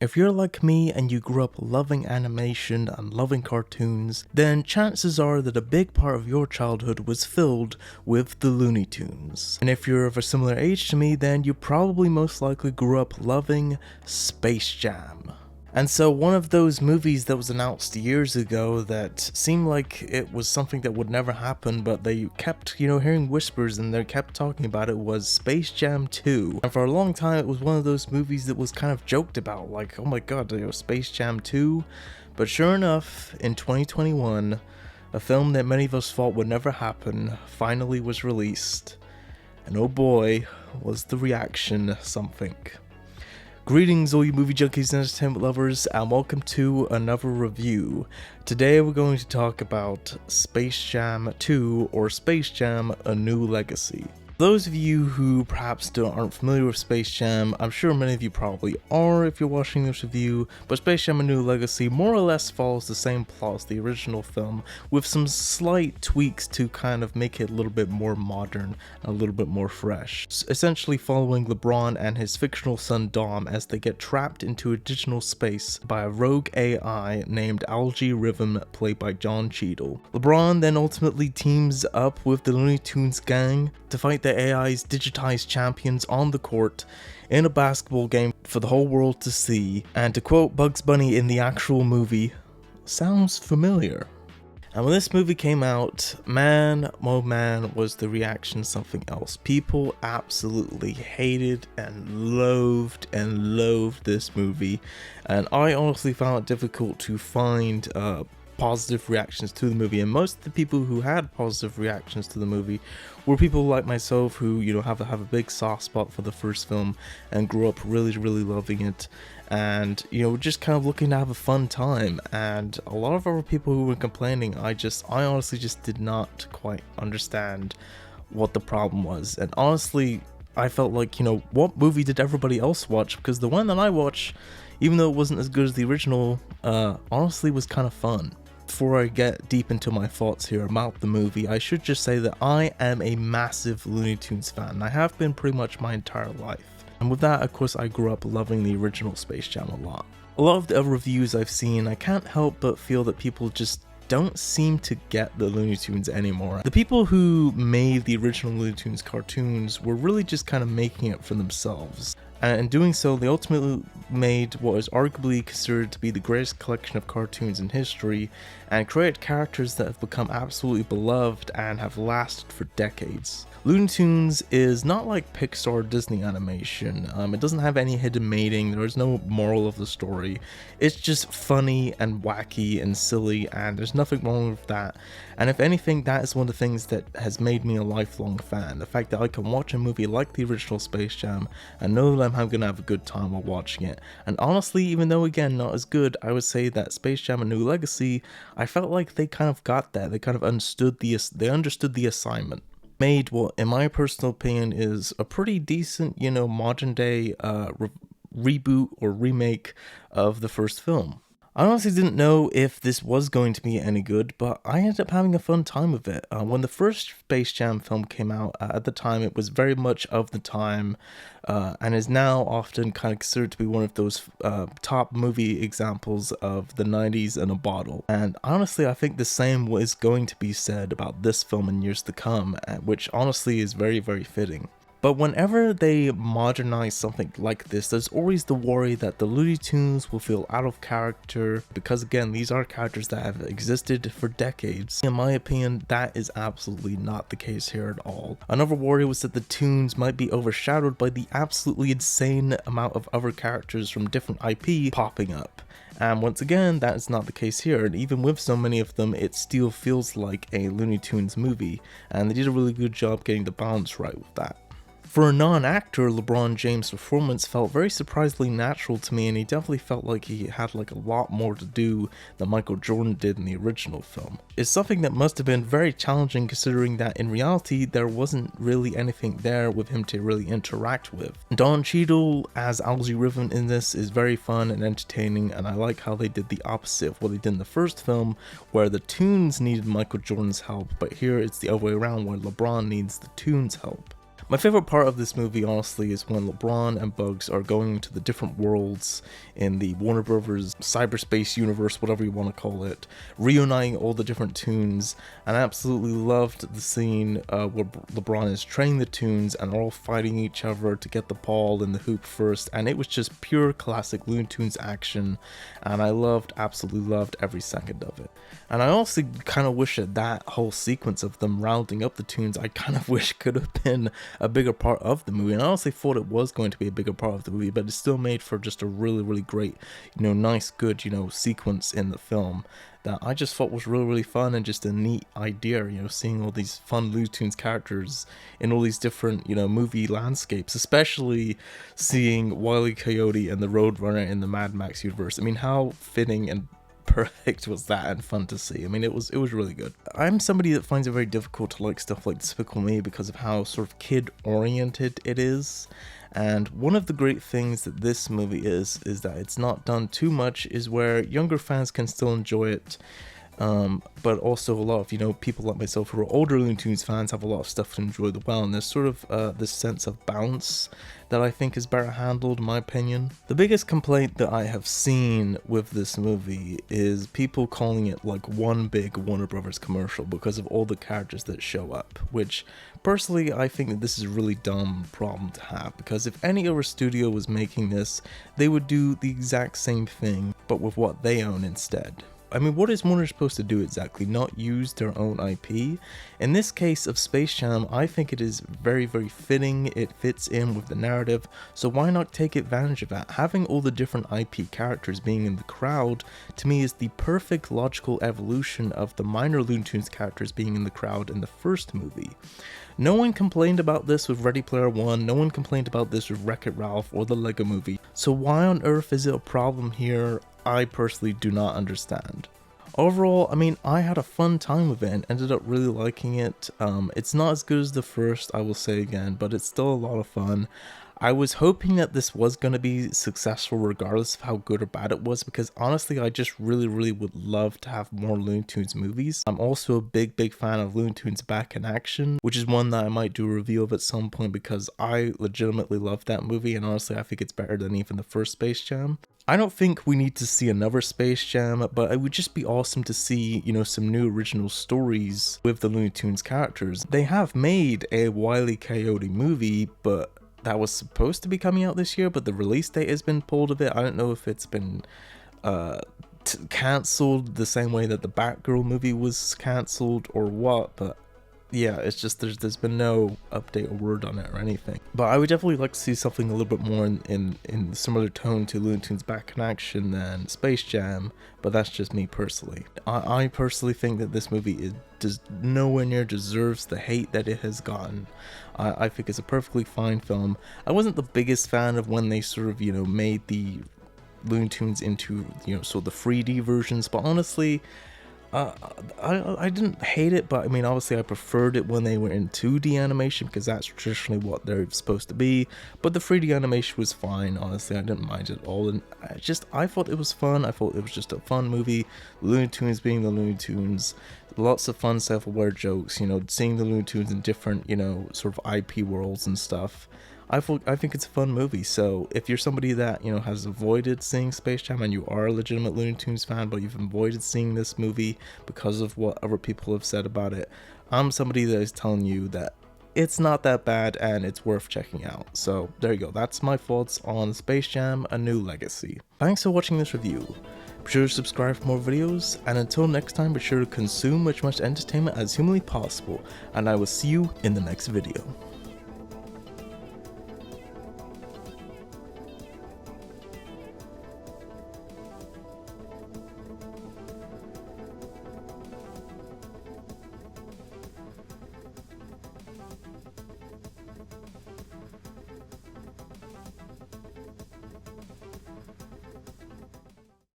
If you're like me and you grew up loving animation and loving cartoons, then chances are that a big part of your childhood was filled with the Looney Tunes. And if you're of a similar age to me, then you probably most likely grew up loving Space Jam. And so one of those movies that was announced years ago that seemed like it was something that would never happen, but they kept, hearing whispers and they kept talking about it, was Space Jam 2. And for a long time, it was one of those movies that was kind of joked about, like, oh my god, Space Jam 2? But sure enough, in 2021, a film that many of us thought would never happen finally was released. And oh boy, was the reaction something. Greetings all you movie junkies and entertainment lovers, and welcome to another review. Today we're going to talk about Space Jam 2 or Space Jam: A New Legacy. Those of you who perhaps aren't familiar with Space Jam, I'm sure many of you probably are if you're watching this review, but Space Jam: A New Legacy more or less follows the same plot as the original film, with some slight tweaks to kind of make it a little bit more modern, a little bit more fresh. Essentially following LeBron and his fictional son Dom as they get trapped into a digital space by a rogue AI named Algae Rhythm, played by John Cheadle. LeBron then ultimately teams up with the Looney Tunes gang to fight the AI's digitized champions on the court in a basketball game for the whole world to see, and to quote Bugs Bunny in the actual movie, sounds familiar. And when this movie came out, man, oh man, was the reaction something else. People absolutely hated and loathed this movie, and I honestly found it difficult to find positive reactions to the movie, and most of the people who had positive reactions to the movie were people like myself who have a big soft spot for the first film and grew up really loving it, and just kind of looking to have a fun time. And a lot of other people who were complaining, I honestly just did not quite understand what the problem was. And honestly, I felt like, what movie did everybody else watch? Because the one that I watched, even though it wasn't as good as the original, honestly was kind of fun. Before I get deep into my thoughts here about the movie, I should just say that I am a massive Looney Tunes fan. I have been pretty much my entire life. And with that, of course, I grew up loving the original Space Jam a lot. A lot of the other reviews I've seen, I can't help but feel that people just don't seem to get the Looney Tunes anymore. The people who made the original Looney Tunes cartoons were really just kind of making it for themselves. And in doing so, they ultimately made what is arguably considered to be the greatest collection of cartoons in history, and created characters that have become absolutely beloved and have lasted for decades. Looney Tunes is not like Pixar or Disney animation. It doesn't have any hidden meaning, there is no moral of the story. It's just funny and wacky and silly, and there's nothing wrong with that. And if anything, that is one of the things that has made me a lifelong fan. The fact that I can watch a movie like the original Space Jam and know that I'm going to have a good time while watching it. And honestly, even though again not as good, I would say that Space Jam: A New Legacy, I felt like they kind of got that. They kind of understood the assignment. Made what, in my personal opinion, is a pretty decent, modern day reboot or remake of the first film. I honestly didn't know if this was going to be any good, but I ended up having a fun time with it. When the first Space Jam film came out, at the time it was very much of the time, and is now often kind of considered to be one of those top movie examples of the 90s in a bottle. And honestly, I think the same is going to be said about this film in years to come, which honestly is very fitting. But whenever they modernize something like this, there's always the worry that the Looney Tunes will feel out of character, because again, these are characters that have existed for decades. In my opinion, that is absolutely not the case here at all. Another worry was that the Tunes might be overshadowed by the absolutely insane amount of other characters from different IP popping up. And once again, that is not the case here, and even with so many of them, it still feels like a Looney Tunes movie, and they did a really good job getting the balance right with that. For a non-actor, LeBron James' performance felt very surprisingly natural to me, and he definitely felt like he had a lot more to do than Michael Jordan did in the original film. It's something that must have been very challenging, considering that in reality there wasn't really anything there with him to really interact with. Don Cheadle as Algae Rhythm in this is very fun and entertaining, and I like how they did the opposite of what they did in the first film, where the Tunes needed Michael Jordan's help, but here it's the other way around, where LeBron needs the Tunes' help. My favorite part of this movie, honestly, is when LeBron and Bugs are going into the different worlds in the Warner Brothers cyberspace universe, whatever you want to call it, reuniting all the different Toons. And I absolutely loved the scene where LeBron is training the Toons and all fighting each other to get the ball in the hoop first. And it was just pure classic Looney Tunes action, and I absolutely loved every second of it. And I also kind of wish that whole sequence of them rounding up the Toons, I kind of wish could have been a bigger part of the movie. And I honestly thought it was going to be a bigger part of the movie, but it still made for just a really, really great, nice, good, sequence in the film that I just thought was really, really fun and just a neat idea, seeing all these fun Looney Tunes characters in all these different, movie landscapes, especially seeing Wile E. Coyote and the Roadrunner in the Mad Max universe. I mean, how fitting and perfect was that, and fun to see. I mean, it was really good. I'm somebody that finds it very difficult to like stuff like Despicable Me because of how sort of kid oriented it is. And one of the great things that this movie is that it's not done too much, is where younger fans can still enjoy it. But also a lot of, people like myself who are older Looney Tunes fans have a lot of stuff to enjoy as well, and there's sort of this sense of balance that I think is better handled, in my opinion. The biggest complaint that I have seen with this movie is people calling it like one big Warner Brothers commercial because of all the characters that show up, which personally I think that this is a really dumb problem to have, because if any other studio was making this, they would do the exact same thing, but with what they own instead. I mean, what is Warner supposed to do exactly? Not use their own IP? In this case of Space Jam, I think it is very, very fitting. It fits in with the narrative, so why not take advantage of that? Having all the different IP characters being in the crowd, to me, is the perfect logical evolution of the minor Looney Tunes characters being in the crowd in the first movie. No one complained about this with Ready Player One, no one complained about this with Wreck-It Ralph or the Lego Movie, so why on earth is it a problem here? I personally do not understand. Overall, I mean, I had a fun time with it and ended up really liking it. It's not as good as the first, I will say again, but it's still a lot of fun. I was hoping that this was going to be successful regardless of how good or bad it was, because honestly I just really, really would love to have more Looney Tunes movies. I'm also a big fan of Looney Tunes Back in Action, which is one that I might do a review of at some point because I legitimately love that movie, and honestly I think it's better than even the first Space Jam. I don't think we need to see another Space Jam, but it would just be awesome to see, some new original stories with the Looney Tunes characters. They have made a Wile E. Coyote movie, but that was supposed to be coming out this year, but the release date has been pulled of it. I don't know if it's been cancelled the same way that the Batgirl movie was cancelled or what, but yeah, it's just there's been no update or word on it or anything. But I would definitely like to see something a little bit more in similar tone to Looney Tunes Back in Action than Space Jam, but that's just me personally. I personally think that this movie does nowhere near deserves the hate that it has gotten. I think it's a perfectly fine film. I wasn't the biggest fan of when they sort of, made the Looney Tunes into, sort of the 3D versions, but honestly, I didn't hate it, but I mean, obviously I preferred it when they were in 2D animation because that's traditionally what they're supposed to be, but the 3D animation was fine. Honestly, I didn't mind it at all, and I thought it was fun. I thought it was just a fun movie, Looney Tunes being the Looney Tunes, lots of fun self-aware jokes, seeing the Looney Tunes in different, sort of IP worlds and stuff. I think it's a fun movie, so if you're somebody that, has avoided seeing Space Jam and you are a legitimate Looney Tunes fan, but you've avoided seeing this movie because of what other people have said about it, I'm somebody that is telling you that it's not that bad and it's worth checking out. So there you go, that's my thoughts on Space Jam: A New Legacy. Thanks for watching this review. Be sure to subscribe for more videos, and until next time, be sure to consume as much entertainment as humanly possible, and I will see you in the next video.